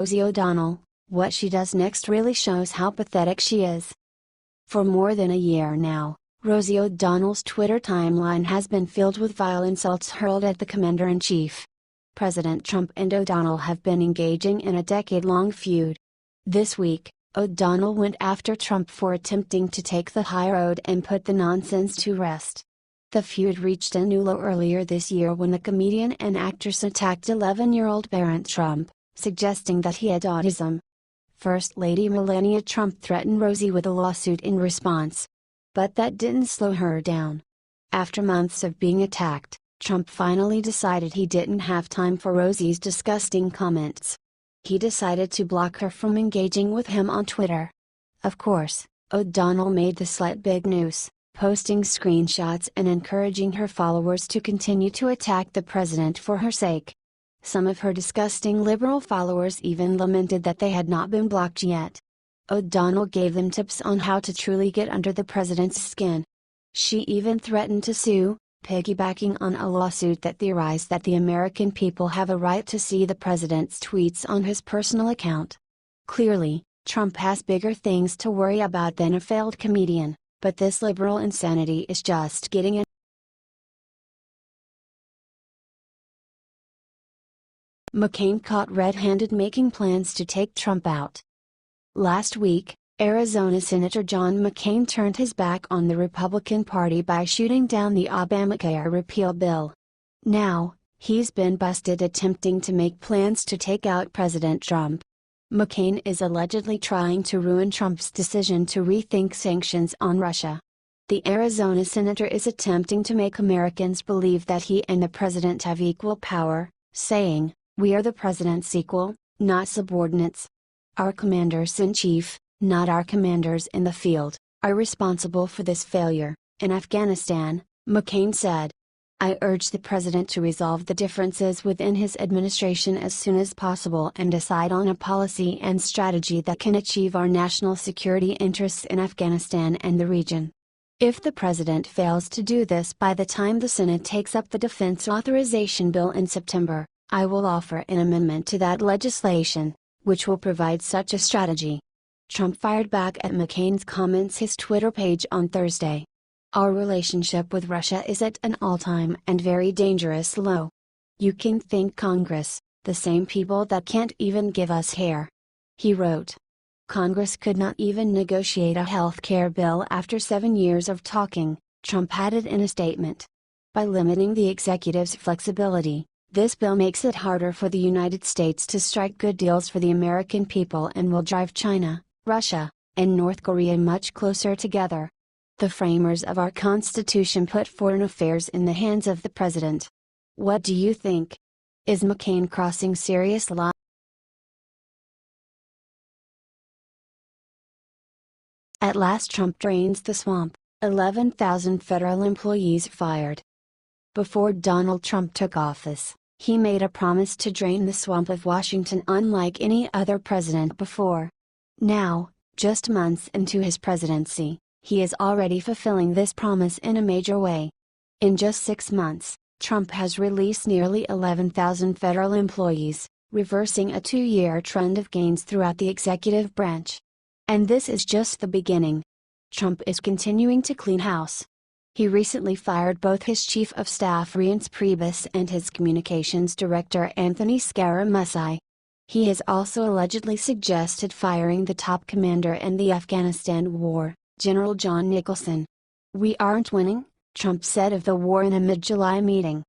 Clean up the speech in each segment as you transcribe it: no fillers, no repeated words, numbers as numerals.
Rosie O'Donnell, what she does next really shows how pathetic she is. For more than a year now, Rosie O'Donnell's Twitter timeline has been filled with vile insults hurled at the Commander-in-Chief. President Trump and O'Donnell have been engaging in a decade-long feud. This week, O'Donnell went after Trump for attempting to take the high road and put the nonsense to rest. The feud reached a new low earlier this year when the comedian and actress attacked 11-year-old Barron Trump, suggesting that he had autism. First Lady Melania Trump threatened Rosie with a lawsuit in response. But that didn't slow her down. After months of being attacked, Trump finally decided he didn't have time for Rosie's disgusting comments. He decided to block her from engaging with him on Twitter. Of course, O'Donnell made the slut big news, posting screenshots and encouraging her followers to continue to attack the president for her sake. Some of her disgusting liberal followers even lamented that they had not been blocked yet. O'Donnell gave them tips on how to truly get under the president's skin. She even threatened to sue, piggybacking on a lawsuit that theorized that the American people have a right to see the president's tweets on his personal account. Clearly, Trump has bigger things to worry about than a failed comedian, but this liberal insanity is just getting in. McCain caught red-handed making plans to take Trump out. Last week, Arizona Senator John McCain turned his back on the Republican Party by shooting down the Obamacare repeal bill. Now, he's been busted attempting to make plans to take out President Trump. McCain is allegedly trying to ruin Trump's decision to rethink sanctions on Russia. The Arizona senator is attempting to make Americans believe that he and the president have equal power, saying, "We are the president's equal, not subordinates. Our commanders-in-chief, not our commanders in the field, are responsible for this failure." In Afghanistan, McCain said, "I urge the president to resolve the differences within his administration as soon as possible and decide on a policy and strategy that can achieve our national security interests in Afghanistan and the region. If the president fails to do this by the time the Senate takes up the defense authorization bill in September, I will offer an amendment to that legislation, which will provide such a strategy." Trump fired back at McCain's comments his Twitter page on Thursday. "Our relationship with Russia is at an all-time and very dangerous low. You can thank Congress, the same people that can't even give us hair," he wrote. Congress could not even negotiate a health care bill after 7 years of talking, Trump added in a statement. By limiting the executive's flexibility, this bill makes it harder for the United States to strike good deals for the American people and will drive China, Russia, and North Korea much closer together. The framers of our Constitution put foreign affairs in the hands of the president. What do you think? Is McCain crossing serious lines? At last Trump drains the swamp, 11,000 federal employees fired. Before Donald Trump took office, he made a promise to drain the swamp of Washington unlike any other president before. Now, just months into his presidency, he is already fulfilling this promise in a major way. In just 6 months, Trump has released nearly 11,000 federal employees, reversing a 2-year trend of gains throughout the executive branch. And this is just the beginning. Trump is continuing to clean house. He recently fired both his chief of staff Reince Priebus and his communications director Anthony Scaramucci. He has also allegedly suggested firing the top commander in the Afghanistan war, General John Nicholson. "We aren't winning," Trump said of the war in a mid-July meeting.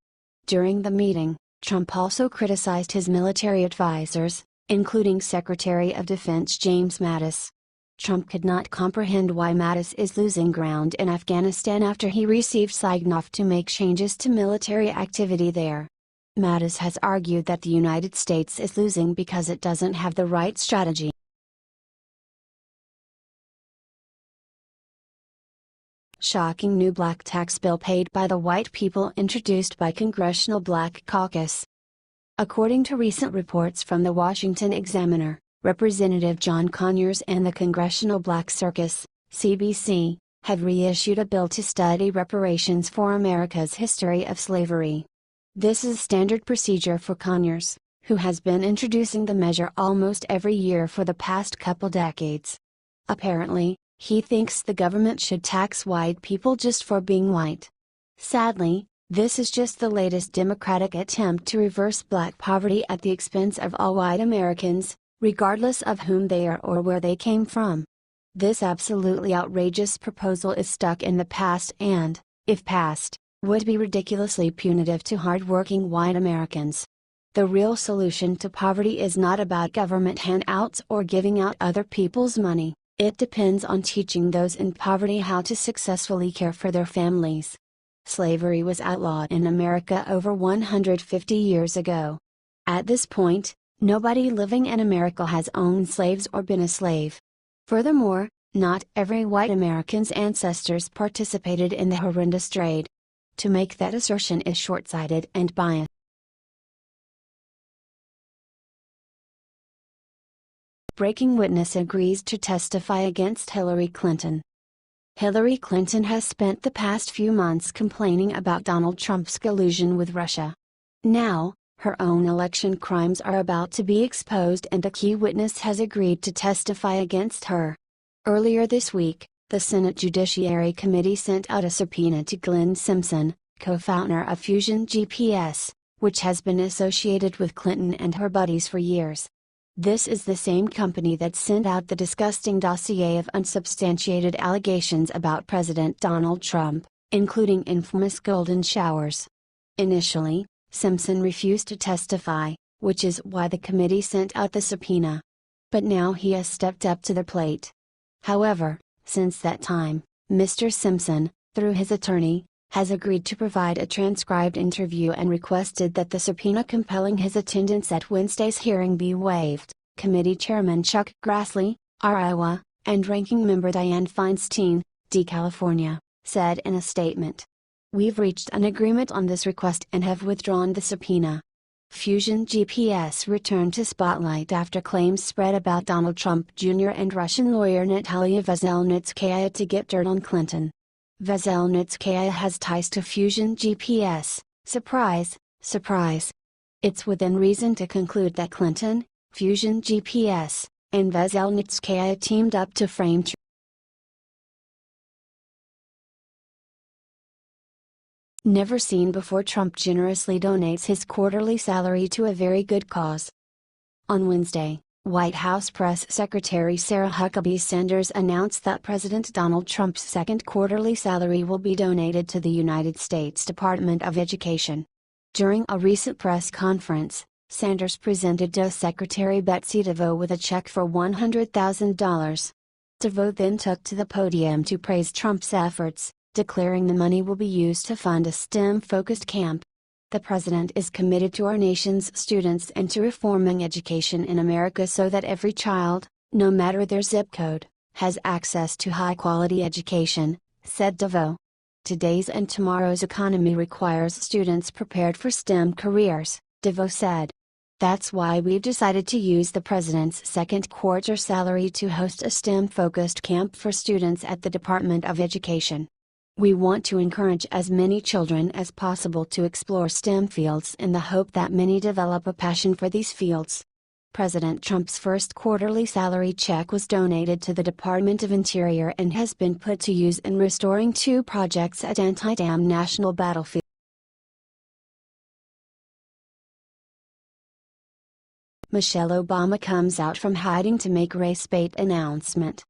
During the meeting, Trump also criticized his military advisors, including Secretary of Defense James Mattis. Trump could not comprehend why Mattis is losing ground in Afghanistan after he received sign-off to make changes to military activity there. Mattis has argued that the United States is losing because it doesn't have the right strategy. Shocking new black tax bill paid by the white people introduced by Congressional Black Caucus. According to recent reports from the Washington Examiner, Representative John Conyers and the Congressional Black Circus, CBC, have reissued a bill to study reparations for America's history of slavery. This is standard procedure for Conyers, who has been introducing the measure almost every year for the past couple decades. Apparently, he thinks the government should tax white people just for being white. Sadly, this is just the latest Democratic attempt to reverse black poverty at the expense of all white Americans, regardless of whom they are or where they came from. This absolutely outrageous proposal is stuck in the past and, if passed, would be ridiculously punitive to hard-working white Americans. The real solution to poverty is not about government handouts or giving out other people's money, it depends on teaching those in poverty how to successfully care for their families. Slavery was outlawed in America over 150 years ago. At this point, nobody living in America has owned slaves or been a slave. Furthermore, not every white American's ancestors participated in the horrendous trade. To make that assertion is short-sighted and biased. Breaking witness agrees to testify against Hillary Clinton. Hillary Clinton has spent the past few months complaining about Donald Trump's collusion with Russia. Now, her own election crimes are about to be exposed and a key witness has agreed to testify against her. Earlier this week, the Senate Judiciary Committee sent out a subpoena to Glenn Simpson, co-founder of Fusion GPS, which has been associated with Clinton and her buddies for years. This is the same company that sent out the disgusting dossier of unsubstantiated allegations about President Donald Trump, including infamous golden showers. Initially, Simpson refused to testify, which is why the committee sent out the subpoena. But now he has stepped up to the plate. However, since that time, Mr. Simpson, through his attorney, has agreed to provide a transcribed interview and requested that the subpoena compelling his attendance at Wednesday's hearing be waived, Committee Chairman Chuck Grassley, R. Iowa, and Ranking Member Dianne Feinstein, D. California, said in a statement. "We've reached an agreement on this request and have withdrawn the subpoena." Fusion GPS returned to spotlight after claims spread about Donald Trump Jr. and Russian lawyer Natalia Veselnitskaya to get dirt on Clinton. Veselnitskaya has ties to Fusion GPS, surprise, surprise. It's within reason to conclude that Clinton, Fusion GPS, and Veselnitskaya teamed up to frame Trump. Never seen before, Trump generously donates his quarterly salary to a very good cause. On Wednesday, White House Press Secretary Sarah Huckabee Sanders announced that President Donald Trump's second quarterly salary will be donated to the United States Department of Education. During a recent press conference, Sanders presented DOE Secretary Betsy DeVos with a check for $100,000. DeVos then took to the podium to praise Trump's efforts, declaring the money will be used to fund a STEM-focused camp. The president is committed to our nation's students and to reforming education in America so that every child, no matter their zip code, has access to high-quality education, said DeVos. Today's and tomorrow's economy requires students prepared for STEM careers, DeVos said. That's why we've decided to use the president's second quarter salary to host a STEM-focused camp for students at the Department of Education. We want to encourage as many children as possible to explore STEM fields in the hope that many develop a passion for these fields. President Trump's first quarterly salary check was donated to the Department of Interior and has been put to use in restoring 2 projects at Antietam National Battlefield. Michelle Obama comes out from hiding to make race bait announcement.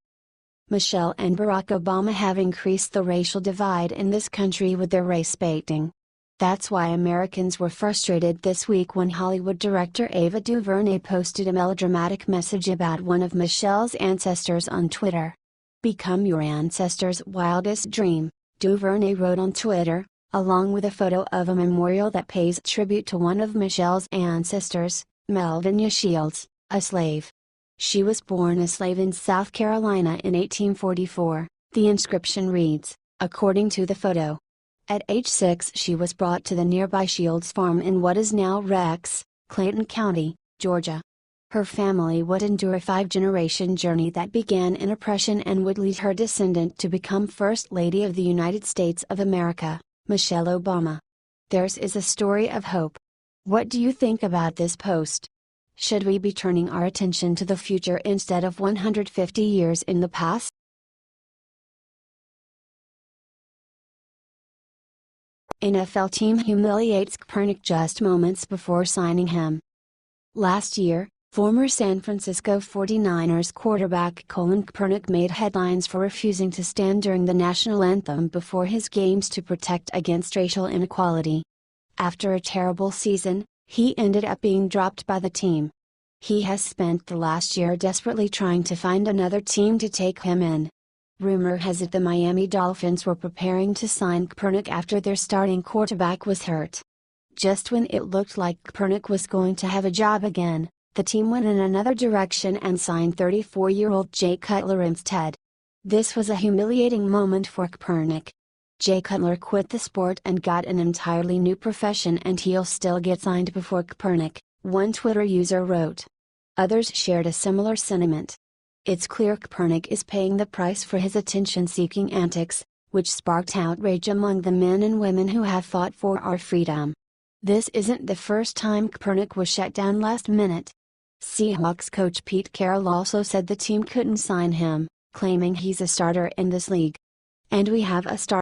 Michelle and Barack Obama have increased the racial divide in this country with their race baiting. That's why Americans were frustrated this week when Hollywood director Ava DuVernay posted a melodramatic message about one of Michelle's ancestors on Twitter. "Become your ancestor's wildest dream," DuVernay wrote on Twitter, along with a photo of a memorial that pays tribute to one of Michelle's ancestors, Melvin Shields, a slave. She was born a slave in South Carolina in 1844, the inscription reads, according to the photo. At age 6 she was brought to the nearby Shields farm in what is now Rex, Clayton County, Georgia. Her family would endure a 5-generation journey that began in oppression and would lead her descendant to become First Lady of the United States of America, Michelle Obama. Theirs is a story of hope. What do you think about this post? Should we be turning our attention to the future instead of 150 years in the past? NFL team humiliates Kaepernick just moments before signing him. Last year, former San Francisco 49ers quarterback Colin Kaepernick made headlines for refusing to stand during the national anthem before his games to protect against racial inequality. After a terrible season, he ended up being dropped by the team. He has spent the last year desperately trying to find another team to take him in. Rumor has it the Miami Dolphins were preparing to sign Kaepernick after their starting quarterback was hurt. Just when it looked like Kaepernick was going to have a job again, the team went in another direction and signed 34-year-old Jay Cutler instead. This was a humiliating moment for Kaepernick. Jay Cutler quit the sport and got an entirely new profession, and he'll still get signed before Kaepernick, one Twitter user wrote. Others shared a similar sentiment. It's clear Kaepernick is paying the price for his attention-seeking antics, which sparked outrage among the men and women who have fought for our freedom. This isn't the first time Kaepernick was shut down last minute. Seahawks coach Pete Carroll also said the team couldn't sign him, claiming he's a starter in this league. And we have a starter